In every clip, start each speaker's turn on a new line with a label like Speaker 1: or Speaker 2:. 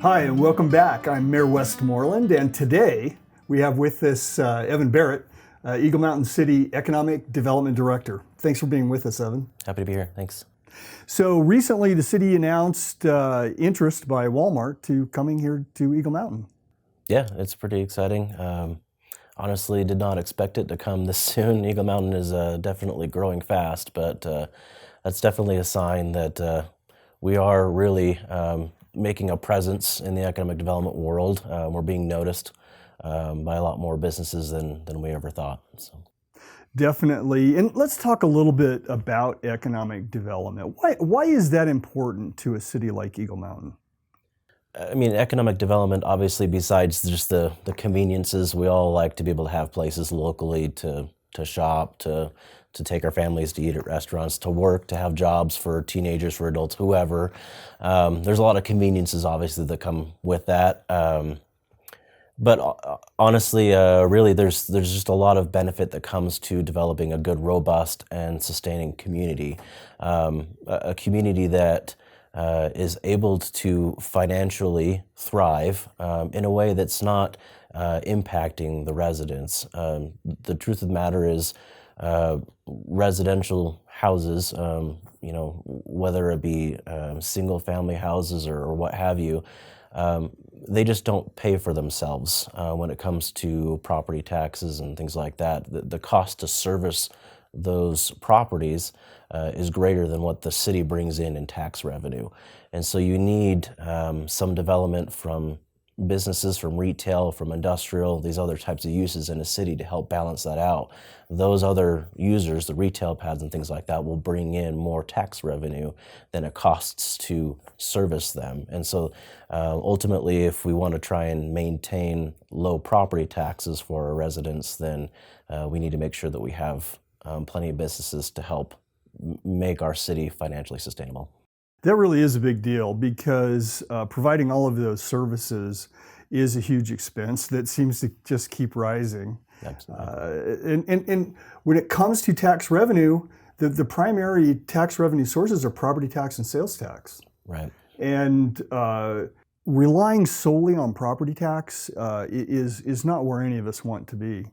Speaker 1: Hi, and welcome back. I'm Mayor Westmoreland, and today we have with us Evan Barrett, Eagle Mountain City Economic Development Director. Thanks for being with us, Evan.
Speaker 2: Happy to be here. Thanks.
Speaker 1: So recently, the city announced interest by Walmart to coming here to Eagle Mountain.
Speaker 2: Yeah, it's pretty exciting. Honestly, did not expect it to come this soon. Eagle Mountain is definitely growing fast, but that's definitely a sign that we are really making a presence in the economic development world. We're being noticed by a lot more businesses than we ever thought. So.
Speaker 1: Definitely. And let's talk a little bit about economic development. Why is that important to a city like Eagle Mountain?
Speaker 2: I mean, economic development, obviously, besides just the conveniences, we all like to be able to have places locally to shop, to take our families to eat at restaurants, to work, to have jobs for teenagers, for adults, whoever. There's a lot of conveniences, obviously, that come with that. But honestly, really, there's just a lot of benefit that comes to developing a good, robust, and sustaining community. A community that is able to financially thrive in a way that's not impacting the residents. The truth of the matter is, residential houses, whether it be single-family houses or what have you, they just don't pay for themselves when it comes to property taxes and things like that. The cost to service those properties is greater than what the city brings in tax revenue. And so you need some development from businesses, from retail, from industrial, these other types of uses in a city to help balance that out. Those other users, the retail pads and things like that, will bring in more tax revenue than it costs to service them. And so ultimately, if we want to try and maintain low property taxes for our residents, then we need to make sure that we have plenty of businesses to help make our city financially sustainable.
Speaker 1: That really is a big deal because providing all of those services is a huge expense that seems to just keep rising.
Speaker 2: Absolutely.
Speaker 1: And when it comes to tax revenue, the primary tax revenue sources are property tax and sales tax.
Speaker 2: Right.
Speaker 1: And relying solely on property tax is not where any of us want to be.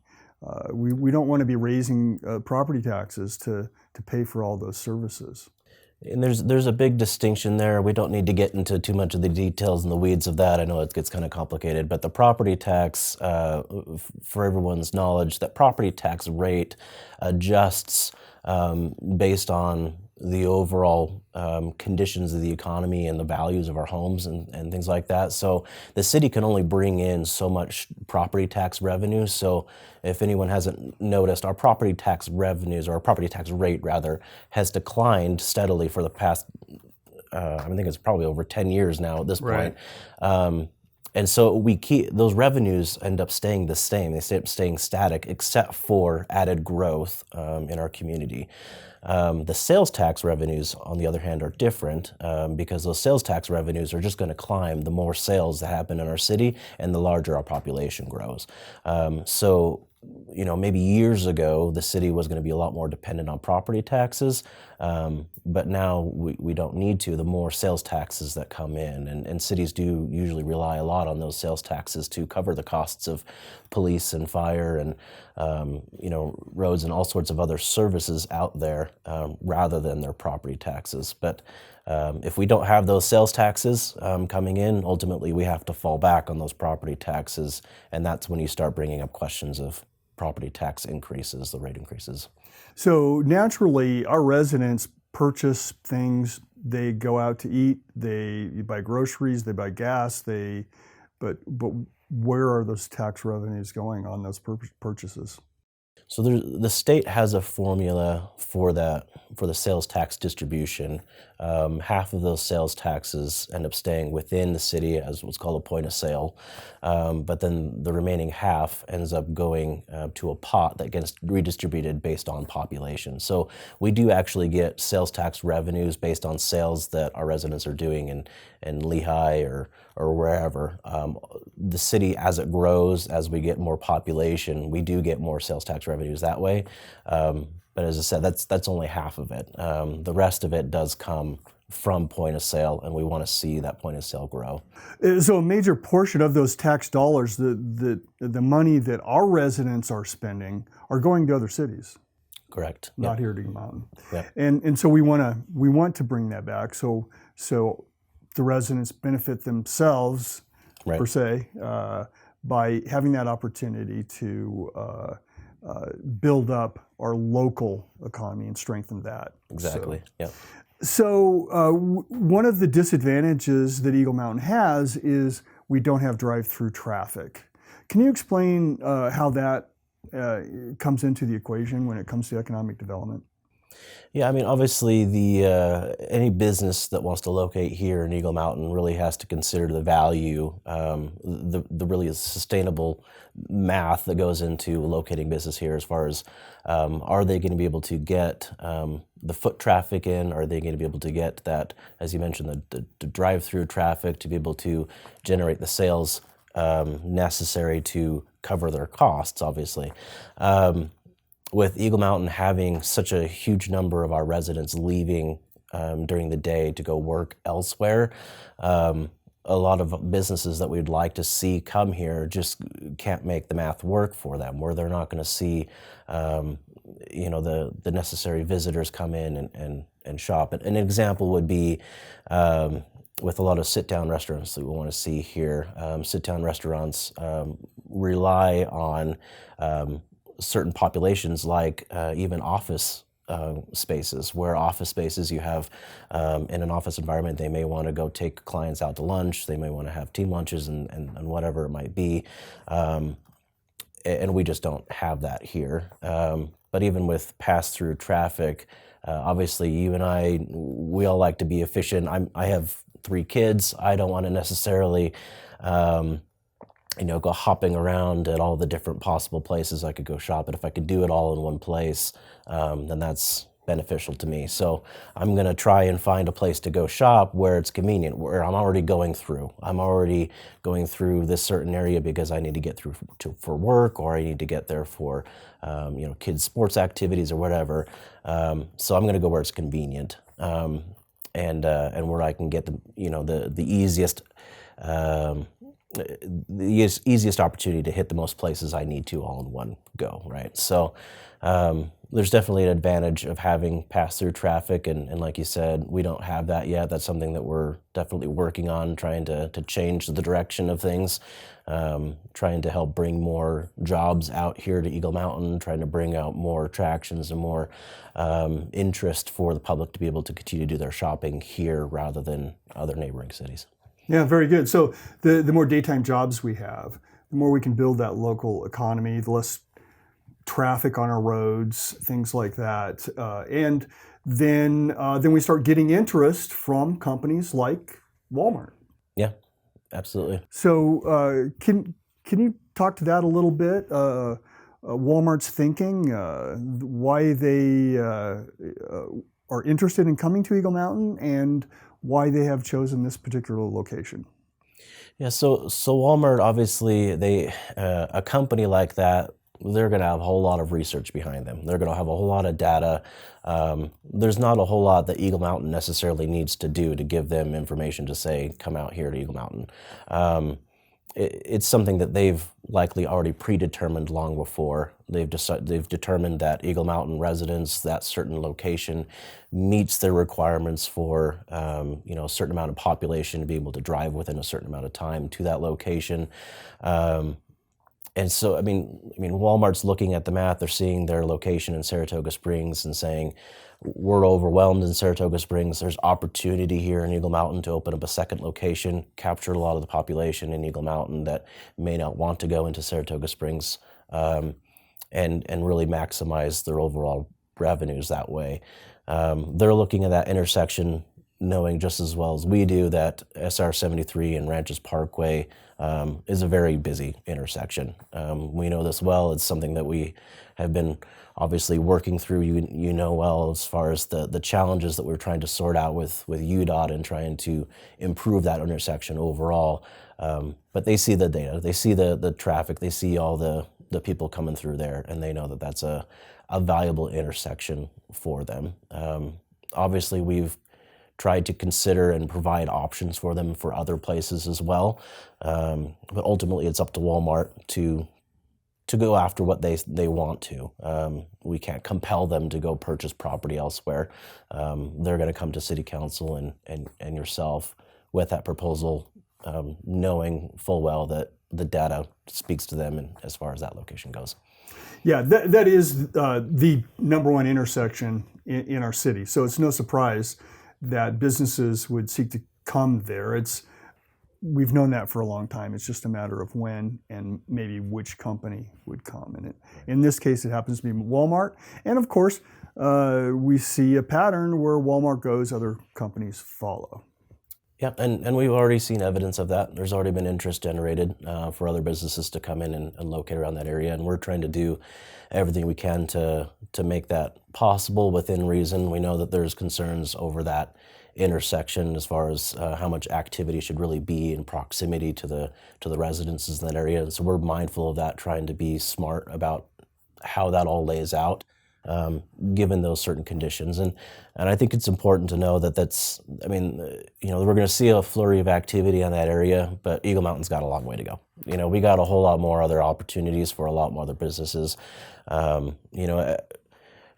Speaker 1: We don't want to be raising property taxes to pay for all those services.
Speaker 2: And there's a big distinction there. We don't need to get into too much of the details and the weeds of that. I know it gets kind of complicated, but the property tax, for everyone's knowledge, that property tax rate adjusts based on the overall conditions of the economy and the values of our homes and things like that. So the city can only bring in so much property tax revenue. So if anyone hasn't noticed, our property tax revenues, or our property tax rate rather, has declined steadily for the past, I think it's probably over 10 years now at this point. And so those revenues end up staying the same. They stay staying static, except for added growth in our community. The sales tax revenues, on the other hand, are different because those sales tax revenues are just going to climb the more sales that happen in our city and the larger our population grows. So maybe years ago, the city was going to be a lot more dependent on property taxes, but now we don't need to. The more sales taxes that come in, and cities do usually rely a lot on those sales taxes to cover the costs of police and fire and roads and all sorts of other services out there, rather than their property taxes. But if we don't have those sales taxes coming in, ultimately we have to fall back on those property taxes, and that's when you start bringing up questions of property tax increases, the rate increases.
Speaker 1: So naturally, our residents purchase things. They go out to eat. They buy groceries. They buy gas. But where are those tax revenues going on those purchases?
Speaker 2: So the state has a formula for that, for the sales tax distribution. Half of those sales taxes end up staying within the city as what's called a point of sale, but then the remaining half ends up going to a pot that gets redistributed based on population. So we do actually get sales tax revenues based on sales that our residents are doing in Lehigh or wherever. The city, as it grows, as we get more population, we do get more sales tax revenues that way. But as I said, that's only half of it. The rest of it does come from point of sale, and we want to see that point of sale grow.
Speaker 1: So a major portion of those tax dollars, the money that our residents are spending, are going to other cities,
Speaker 2: Correct.
Speaker 1: not here at Eagle Mountain.
Speaker 2: Yep.
Speaker 1: And so we want to bring that back. So the residents benefit themselves,
Speaker 2: Right.
Speaker 1: per se, by having that opportunity to build up our local economy and strengthen that.
Speaker 2: Exactly. Yeah.
Speaker 1: So one of the disadvantages that Eagle Mountain has is we don't have drive-through traffic. Can you explain how that comes into the equation when it comes to economic development?
Speaker 2: Yeah, I mean, obviously, any business that wants to locate here in Eagle Mountain really has to consider the value, the really sustainable math that goes into locating business here. As far as are they going to be able to get the foot traffic in? Are they going to be able to get that, as you mentioned, the drive-through traffic to be able to generate the sales necessary to cover their costs? Obviously. With Eagle Mountain having such a huge number of our residents leaving during the day to go work elsewhere, a lot of businesses that we'd like to see come here just can't make the math work for them, where they're not going to see, the necessary visitors come in and shop. An example would be with a lot of sit-down restaurants that we want to see here. Sit-down restaurants rely on certain populations, like even office spaces, where office spaces you have in an office environment, they may want to go take clients out to lunch, they may want to have team lunches and whatever it might be, and we just don't have that here. But even with pass-through traffic, obviously you and I, we all like to be efficient. I have 3 kids. I don't want to necessarily go hopping around at all the different possible places I could go shop. But if I could do it all in one place, then that's beneficial to me. So I'm going to try and find a place to go shop where it's convenient, where I'm already going through. I'm already going through this certain area because I need to get through for work, or I need to get there for kids' sports activities or whatever. So I'm going to go where it's convenient, and where I can get the easiest. The easiest opportunity to hit the most places I need to all in one go, right? So there's definitely an advantage of having pass-through traffic, and like you said, we don't have that yet. That's something that we're definitely working on, trying to change the direction of things, trying to help bring more jobs out here to Eagle Mountain, trying to bring out more attractions and more interest for the public to be able to continue to do their shopping here rather than other neighboring cities.
Speaker 1: Yeah, very good. So the more daytime jobs we have, the more we can build that local economy, the less traffic on our roads, things like that. And then we start getting interest from companies like Walmart.
Speaker 2: Yeah, absolutely.
Speaker 1: So can you talk to that a little bit? Walmart's thinking, why they are interested in coming to Eagle Mountain, and why they have chosen this particular location.
Speaker 2: Yeah, so Walmart, obviously, a company like that, they're going to have a whole lot of research behind them. They're going to have a whole lot of data. There's not a whole lot that Eagle Mountain necessarily needs to do to give them information to say, come out here to Eagle Mountain. It's something that they've likely already predetermined long before. They've determined that Eagle Mountain residents, that certain location, meets their requirements for a certain amount of population to be able to drive within a certain amount of time to that location. And so, I mean, Walmart's looking at the math. They're seeing their location in Saratoga Springs and saying, we're overwhelmed in Saratoga Springs. There's opportunity here in Eagle Mountain to open up a second location, capture a lot of the population in Eagle Mountain that may not want to go into Saratoga Springs, and really maximize their overall revenues that way. They're looking at that intersection, knowing just as well as we do that SR 73 and Ranches Parkway is a very busy intersection. We know this well. It's something that we have been obviously working through, you know well, as far as the challenges that we're trying to sort out with UDOT and trying to improve that intersection overall. But they see the data, they see the traffic, they see all the people coming through there, and they know that that's a a valuable intersection for them. Obviously, we've tried to consider and provide options for them for other places as well, but ultimately it's up to Walmart to go after what they want to. We can't compel them to go purchase property elsewhere. They're going to come to City Council and yourself with that proposal, knowing full well that the data speaks to them and as far as that location goes.
Speaker 1: Yeah, that is the number one intersection in our city. So it's no surprise that businesses would seek to come there. We've known that for a long time. It's just a matter of when and maybe which company would come. And in this case, it happens to be Walmart. And of course, we see a pattern where Walmart goes, other companies follow.
Speaker 2: Yeah, and we've already seen evidence of that. There's already been interest generated for other businesses to come in and locate around that area, and we're trying to do everything we can to make that possible within reason. We know that there's concerns over that intersection as far as how much activity should really be in proximity to the residences in that area, and so we're mindful of that, trying to be smart about how that all lays out. Given those certain conditions. And I think it's important to know that we're going to see a flurry of activity on that area, but Eagle Mountain's got a long way to go. We got a whole lot more other opportunities for a lot more other businesses.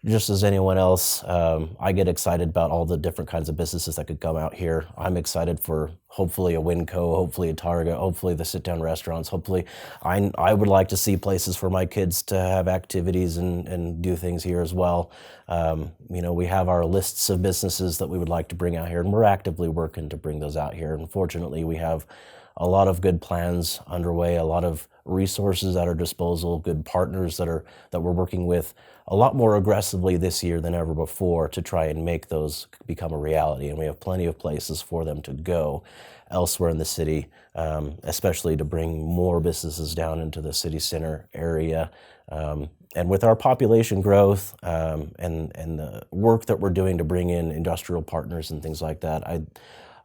Speaker 2: Just as anyone else, I get excited about all the different kinds of businesses that could come out here. I'm excited for hopefully a Winco, hopefully a Target, hopefully the sit-down restaurants. Hopefully, I would like to see places for my kids to have activities and do things here as well. We have our lists of businesses that we would like to bring out here, and we're actively working to bring those out here. Unfortunately, we have a lot of good plans underway, a lot of resources at our disposal, good partners that we're working with a lot more aggressively this year than ever before to try and make those become a reality. And we have plenty of places for them to go elsewhere in the city, especially to bring more businesses down into the city center area. And with our population growth and the work that we're doing to bring in industrial partners and things like that,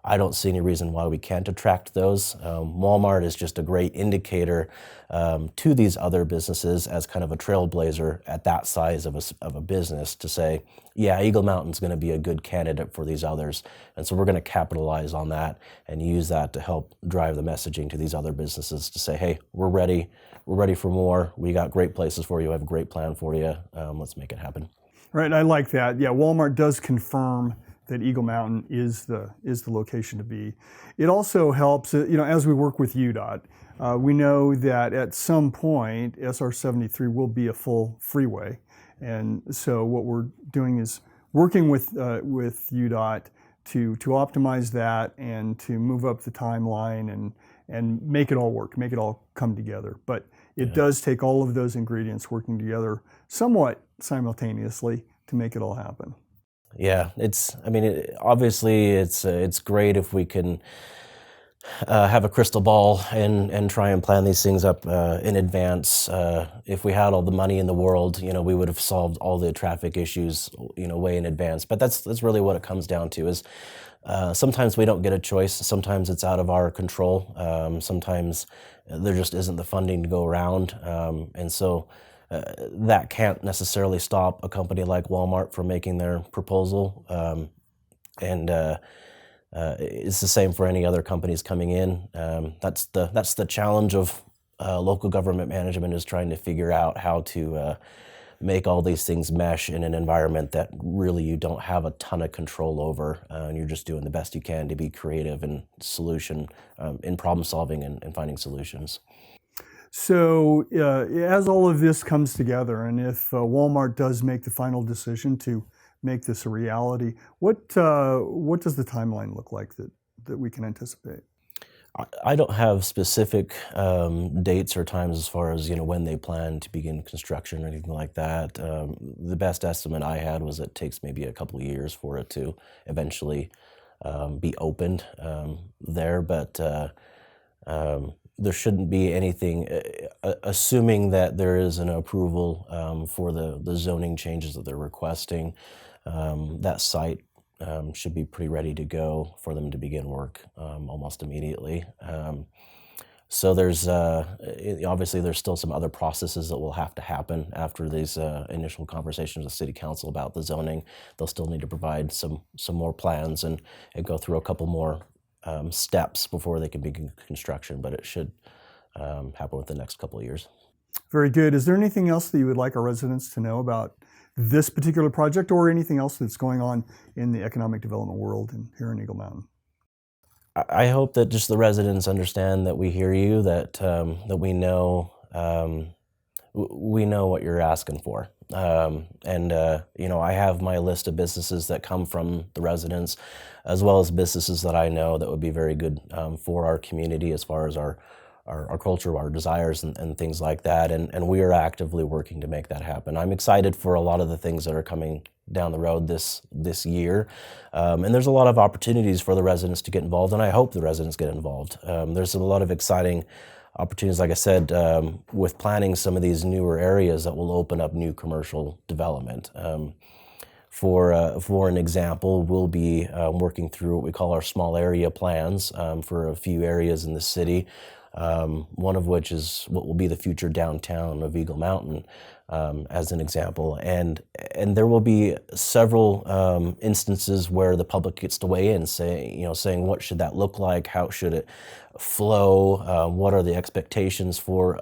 Speaker 2: I don't see any reason why we can't attract those. Walmart is just a great indicator to these other businesses as kind of a trailblazer at that size of a business to say, yeah, Eagle Mountain's going to be a good candidate for these others. And so we're going to capitalize on that and use that to help drive the messaging to these other businesses to say, hey, we're ready. We're ready for more. We got great places for you. I have a great plan for you. Let's make it happen.
Speaker 1: Right, I like that. Yeah, Walmart does confirm that Eagle Mountain is the location to be. It also helps, as we work with UDOT, we know that at some point SR 73 will be a full freeway, and so what we're doing is working with UDOT to optimize that and to move up the timeline and make it all work, make it all come together. But it does take all of those ingredients working together somewhat simultaneously to make it all happen.
Speaker 2: Yeah, obviously it's great if we can have a crystal ball and try and plan these things up in advance. If we had all the money in the world, we would have solved all the traffic issues, way in advance. But that's really what it comes down to is sometimes we don't get a choice. Sometimes it's out of our control. Sometimes there just isn't the funding to go around. And so that can't necessarily stop a company like Walmart from making their proposal. It's the same for any other companies coming in. That's the challenge of local government management, is trying to figure out how to make all these things mesh in an environment that really you don't have a ton of control over, and you're just doing the best you can to be creative and in problem solving and finding solutions.
Speaker 1: So as all of this comes together, and if Walmart does make the final decision to make this a reality, what does the timeline look like that we can anticipate?
Speaker 2: I don't have specific dates or times as far as when they plan to begin construction or anything like that. The best estimate I had was it takes maybe a couple of years for it to eventually be opened there, but there shouldn't be anything, assuming that there is an approval for the zoning changes that they're requesting. That site should be pretty ready to go for them to begin work almost immediately. So there's obviously there's still some other processes that will have to happen after these initial conversations with City Council about the zoning. They'll still need to provide some more plans and go through a couple more steps before they can begin construction. But it should happen within the next couple of years.
Speaker 1: Very good. Is there anything else that you would like our residents to know about this particular project, or anything else that's going on in the economic development world here in Eagle Mountain?
Speaker 2: I hope that just the residents understand that we hear you, that that we know what you're asking for. You know, I have my list of businesses that come from the residents, as well as businesses that I know that would be very good for our community as far as our culture, our desires, and things like that. And we are actively working to make that happen. I'm excited for a lot of the things that are coming down the road this year. And there's a lot of opportunities for the residents to get involved, and I hope the residents get involved. There's a lot of exciting opportunities, like I said, with planning some of these newer areas that will open up new commercial development. For an example, we'll be working through what we call our small area plans for a few areas in the city. One of which is what will be the future downtown of Eagle Mountain, as an example. And there will be several instances where the public gets to weigh in, saying what should that look like, how should it flow, what are the expectations for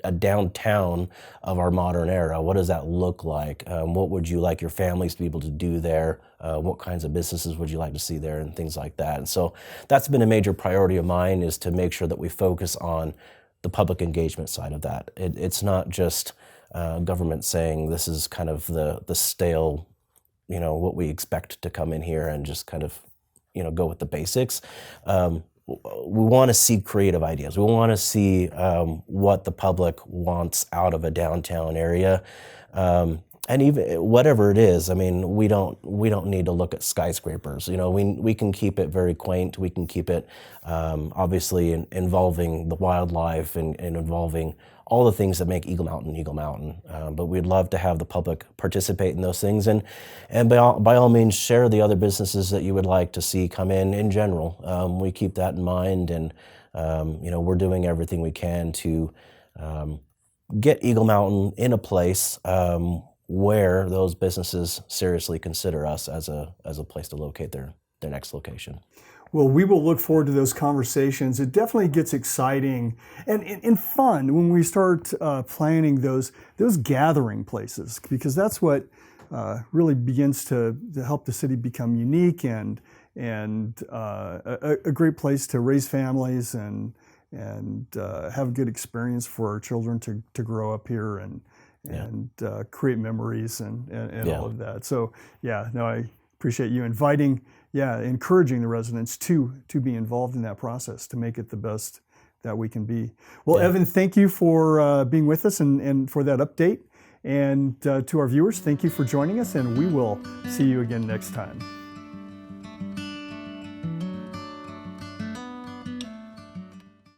Speaker 2: a downtown of our modern era, what does that look like, what would you like your families to be able to do there, what kinds of businesses would you like to see there, and things like that. And so that's been a major priority of mine, is to make sure that we focus on the public engagement side of that. It's not just government saying this is kind of the stale, what we expect to come in here and just kind of, go with the basics. We want to see creative ideas. We want to see what the public wants out of a downtown area. And even whatever it is, I mean, we don't need to look at skyscrapers. We can keep it very quaint. We can keep it obviously involving the wildlife and involving all the things that make Eagle Mountain. But we'd love to have the public participate in those things, and by all means share the other businesses that you would like to see come in general. We keep that in mind, and we're doing everything we can to get Eagle Mountain in a place where those businesses seriously consider us as a place to locate their next location.
Speaker 1: Well, we will look forward to those conversations. It definitely gets exciting and fun when we start planning those gathering places, because that's what really begins to help the city become unique and a great place to raise families and have a good experience for our children to grow up here and create memories and all of that. So I appreciate you encouraging the residents to be involved in that process, to make it the best that we can be. Well, Evan, thank you for being with us and for that update. And to our viewers, thank you for joining us, and we will see you again next time.